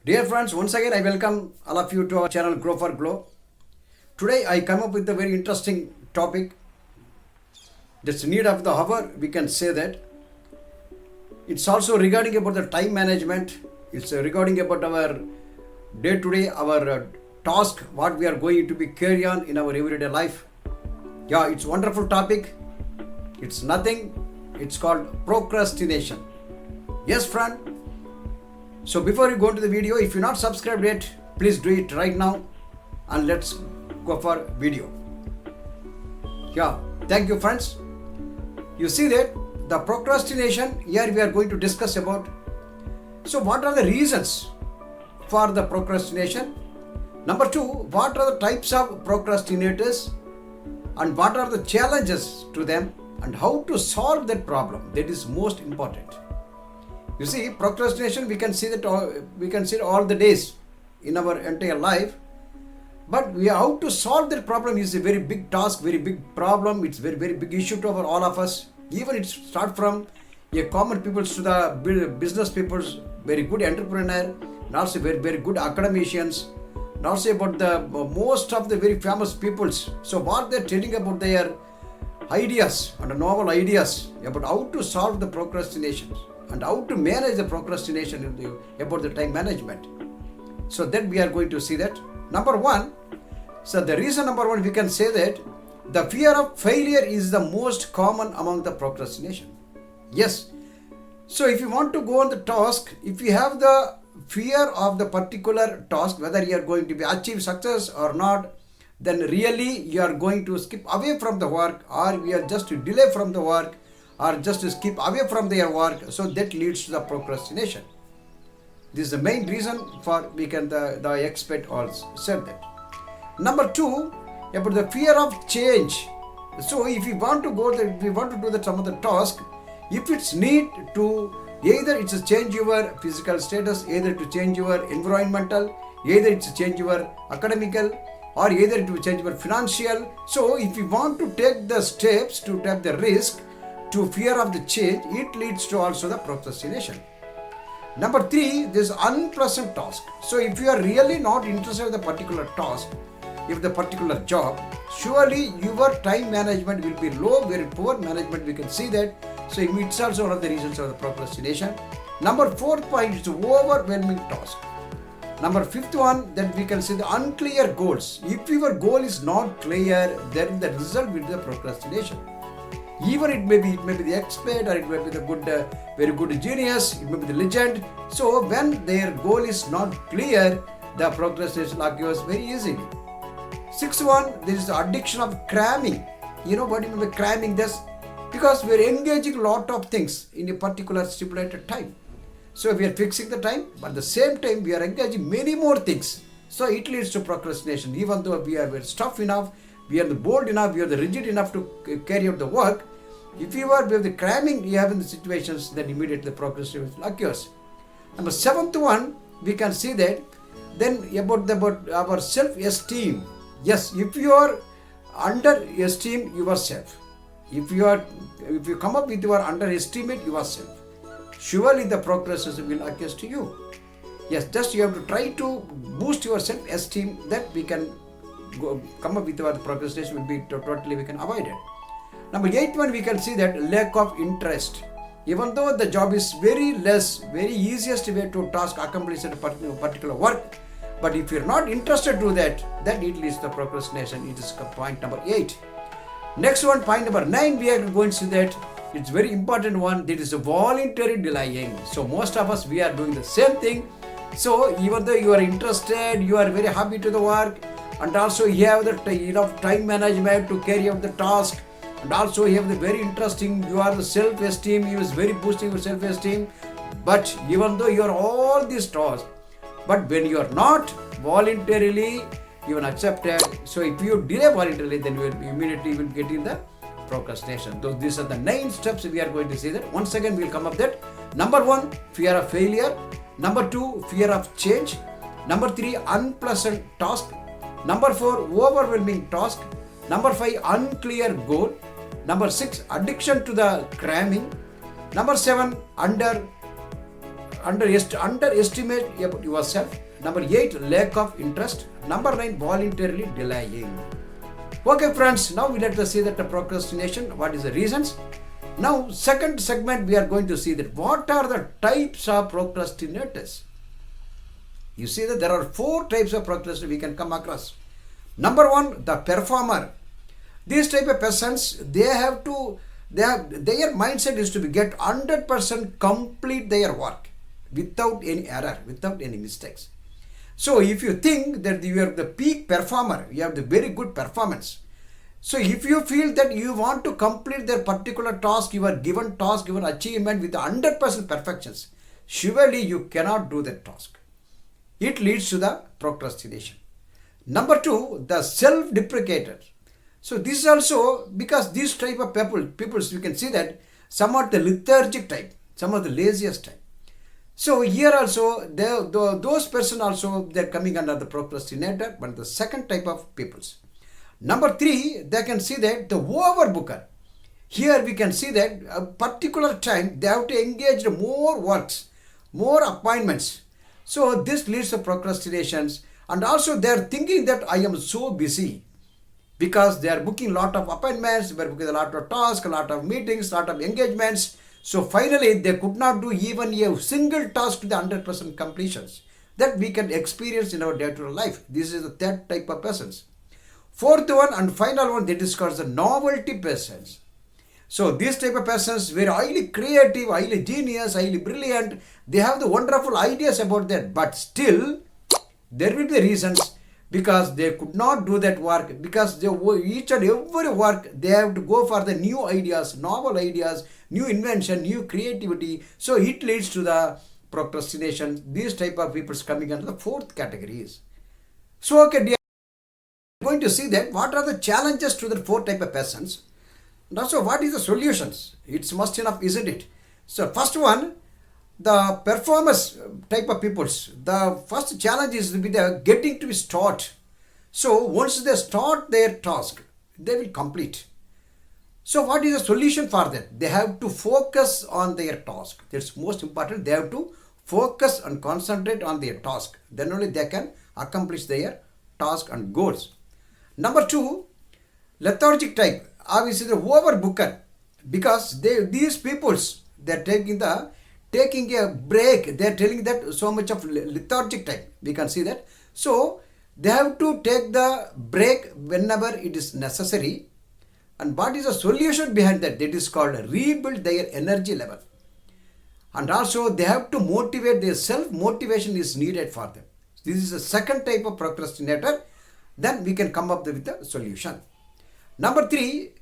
Dear friends, once again I welcome all of you to our channel Grow for Glow. Today I come up with a very interesting topic. That's need of the hour, we can say that. It's also regarding about the time management. It's regarding about our day-to-day, our task, what we are going to be carry on in our everyday life. Yeah, it's a wonderful topic. It's nothing. It's called procrastination. Yes, friend. So before you go into the video, if you're not subscribed yet, please do it right now and let's go for video. Yeah, thank you friends. You see that the procrastination, here we are going to discuss about. So what are the reasons for the procrastination? Number two, what are the types of procrastinators and what are the challenges to them and how to solve that problem? That is most important. You see, procrastination, we can see it all the days in our entire life. But how to solve that problem is a very big task, very big problem. It's very, very big issue to all of us. Even it start from a common people to the business people, very good entrepreneur, and also very, very good academicians, and also about the most of the very famous peoples. So what they're telling about their ideas and novel ideas about how to solve the procrastinations and how to manage the procrastination about the time management. So then we are going to see that. Number one, so the reason number one, we can say that the fear of failure is the most common among the procrastination. Yes. So if you want to go on the task, if you have the fear of the particular task, whether you are going to be achieve success or not, then really you are going to skip away from the work, or we are just to delay from the work, or just to skip away from their work. So that leads to the procrastination. This is the main reason for the expert also said that. Number two, about the fear of change. So if you want to do that some of the task, if it's need to either it's to change your physical status, either to change your environmental, either it's to change your academical, or either to change your financial. So if you want to take the steps to take the risk to fear of the change, it leads to also the procrastination. Number three, this unpleasant task. So if you are really not interested in the particular task, if the particular job, surely your time management will be low, very poor management, we can see that. So it's also one of the reasons of the procrastination. Number fourth point is overwhelming task. Number fifth one, that we can see the unclear goals. If your goal is not clear, then the result will be the procrastination. Even it may be the expert, or it may be the good, very good genius, it may be the legend. So when their goal is not clear, the procrastination occurs very easily. Sixth one, there is the addiction of cramming. You know what do you mean by cramming this? Because we are engaging a lot of things in a particular stipulated time. So we are fixing the time, but at the same time we are engaging many more things. So it leads to procrastination. Even though we are tough enough, we are the bold enough, we are the rigid enough to carry out the work. If you are with the cramming you have in the situations, then immediately the procrastination occurs. Number seventh one, we can see that then about our self-esteem. Yes, if you are underestimate yourself, if you come up with your underestimate yourself, surely the procrastination will occur to you. Yes, just you have to try to boost your self-esteem, that we can come up with our procrastination will be totally, we can avoid it. Number 8 one, we can see that lack of interest. Even though the job is very easiest way to task accomplish a particular work, but if you're not interested to that, then it leads to procrastination. It is point number 8. Next one, point number 9, we are going to see that it's very important one, that is a voluntary delaying. So most of us, we are doing the same thing. So even though you are interested, you are very happy to the work, and also you have the enough time management to carry out the task, and also you have the very interesting, you are the self-esteem, you is very boosting your self-esteem. But even though you are all these tasks, but when you are not voluntarily even accepted, so if you delay voluntarily, then you will immediately will get in the procrastination. So these are the 9 steps we are going to see that. Once again, we will come up that. Number 1, fear of failure. Number 2, fear of change. Number 3, unpleasant task. Number 4, overwhelming task. Number 5, unclear goal. Number 6, addiction to the cramming. Number 7, underestimate about yourself. Number 8, lack of interest. Number 9, voluntarily delaying. Okay friends, now we let us see that the procrastination, what is the reasons. Now second segment we are going to see that what are the types of procrastinators. You see that there are 4 types of procrastinators we can come across. Number 1, the performer. These type of persons, their mindset is to get 100% complete their work without any error, without any mistakes. So if you think that you are the peak performer, you have the very good performance. So if you feel that you want to complete their particular task, your given task, your achievement with 100% perfections, surely you cannot do that task. It leads to the procrastination. Number 2, the self-deprecator. So this is also because this type of people, you can see that somewhat the lethargic type, some of the laziest type. So here also, those person also, they're coming under the procrastinator, but the second type of peoples. Number 3, they can see that the overbooker. Here we can see that a particular time they have to engage in more works, more appointments. So this leads to procrastinations, and also they are thinking that I am so busy because they are booking a lot of appointments, they are booking a lot of tasks, a lot of meetings, a lot of engagements. So finally they could not do even a single task to the 100% completions that we can experience in our day-to-day life. This is the third type of persons. Fourth one and final one, that is called the novelty persons. So these type of persons were highly creative, highly genius, highly brilliant. They have the wonderful ideas about that, but still there will be reasons because they could not do that work, because each and every work they have to go for the new ideas, novel ideas, new invention, new creativity. So it leads to the procrastination. These type of people coming under the fourth categories. So okay, dear, we are going to see that what are the challenges to the 4 type of persons. And also what is the solutions? It's must enough, isn't it? So first one, the performance type of peoples, the first challenge is with the getting to start. So once they start their task, they will complete. So what is the solution for that? They have to focus on their task. That's most important. They have to focus and concentrate on their task. Then only they can accomplish their task and goals. Number 2, lethargic type. Obviously the overbooker, because these peoples, they're taking a break. They're telling that so much of lethargic type. We can see that. So they have to take the break whenever it is necessary. And what is the solution behind that? That is called rebuild their energy level. And also they have to motivate, their self-motivation is needed for them. This is the second type of procrastinator. Then we can come up with the solution. Number 3,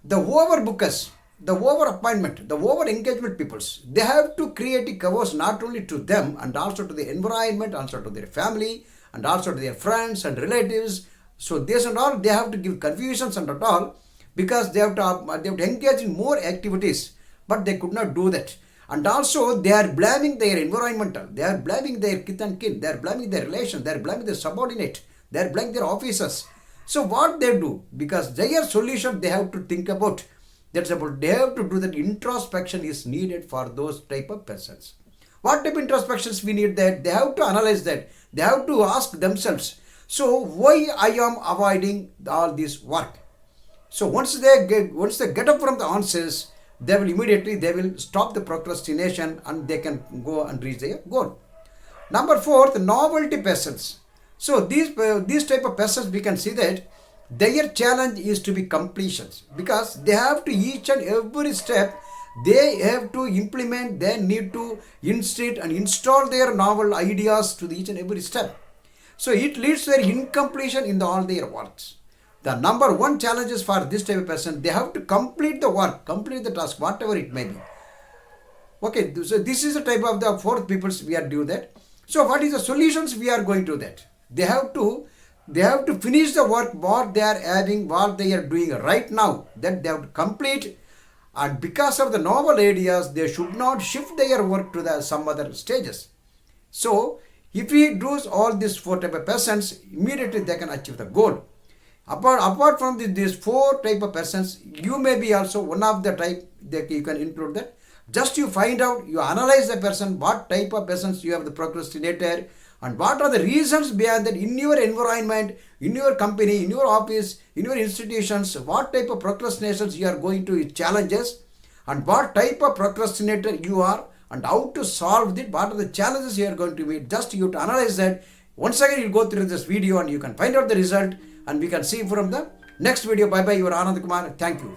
the overbookers, the over appointment, the over engagement peoples, they have to create a chaos not only to them and also to the environment, also to their family and also to their friends and relatives. So this and all, they have to give confusions and all, because they have to engage in more activities, but they could not do that. And also they are blaming their environmental, they are blaming their kith and kin, they are blaming their relation, they are blaming their subordinate, they are blaming their officers. So what they do, because their solution they have to think about, that's about, they have to do that introspection is needed for those type of persons. What type of introspections we need? That they have to analyze that, they have to ask themselves, so why I am avoiding all this work? So once they get up from the answers, they will stop the procrastination and they can go and reach their goal. Number 4, the novelty persons. So these type of persons, we can see that their challenge is to be completions, because they have to each and every step they have to implement, they need to insert and install their novel ideas to each and every step. So it leads to their incompletion in all their works. The number 1 challenge is for this type of person, they have to complete the work, complete the task, whatever it may be. Okay, so this is the type of the 4 peoples we are doing that. So what is the solutions we are going to that? They have to finish the work what they are having, what they are doing right now, that they have to complete. And because of the novel ideas, they should not shift their work to some other stages. So if we do all these 4 type of persons, immediately they can achieve the goal. Apart from these 4 type of persons, you may be also one of the type that you can include that. Just you find out, you analyze the person, what type of persons you have the procrastinator, and what are the reasons behind that in your environment, in your company, in your office, in your institutions, what type of procrastinations you are going to challenges, and what type of procrastinator you are, and how to solve it, what are the challenges you are going to meet. Just you to analyze that. Once again, you go through this video and you can find out the result, and we can see from the next video. Bye bye, your ANANDAKUMAR. Thank you.